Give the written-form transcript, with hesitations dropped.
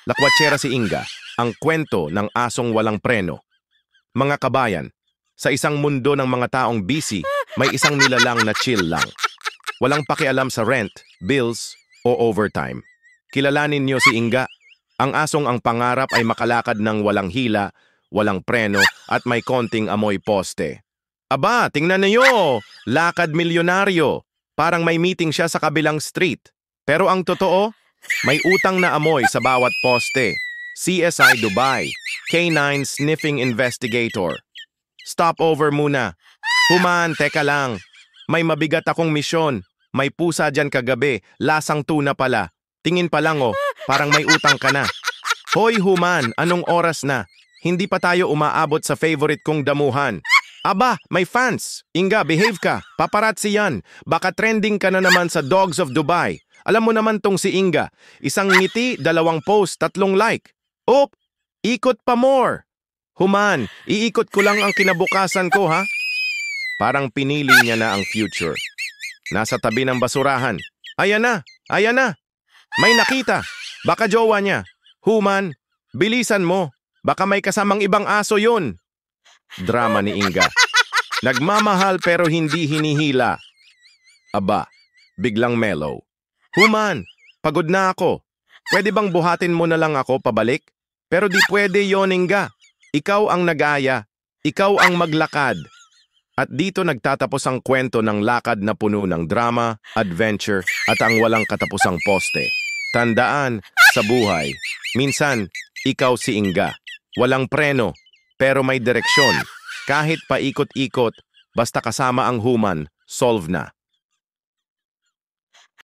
Lakwatsera si Inga, ang kwento ng asong walang preno. Mga kabayan, sa isang mundo ng mga taong busy, may isang nilalang na chill lang. Walang pakialam sa rent, bills, o overtime. Kilalanin niyo si Inga, ang asong ang pangarap ay makalakad ng walang hila, walang preno, at may konting amoy poste. Aba, tingnan niyo! Lakad milyonaryo! Parang may meeting siya sa kabilang street. Pero ang totoo, may utang na amoy sa bawat poste. CSI Dubai, K9 Sniffing Investigator. Stopover muna. Human, teka lang. May mabigat akong misyon. May pusa dyan kagabi, lasang tuna pala. Tingin pa lang oh, parang may utang ka na. Hoy Human, anong oras na? Hindi pa tayo umaabot sa favorite kong damuhan. Aba, may fans. Inga, behave ka. Paparazzi yan. Baka trending ka na naman sa Dogs of Dubai. Alam mo naman tong si Inga. Isang ngiti, 2 post, 3 like. Oop, ikot pa more. Human, iikot ko lang ang kinabukasan ko ha. Parang pinili niya na ang future. Nasa tabi ng basurahan. Ayan na, ayan na. May nakita. Baka jowa niya. Human, bilisan mo. Baka may kasamang ibang aso yun. Drama ni Inga. Nagmamahal pero hindi hinihila. Aba, biglang mellow. Human, pagod na ako. Pwede bang buhatin mo na lang ako pabalik? Pero di pwede yon, Inga. Ikaw ang nag-aya. Ikaw ang maglakad. At dito nagtatapos ang kwento ng lakad na puno ng drama, adventure, at ang walang katapusang poste. Tandaan, sa buhay, minsan, ikaw si Inga. Walang preno, pero may direksyon. Kahit paikot-ikot, basta kasama ang human, solve na.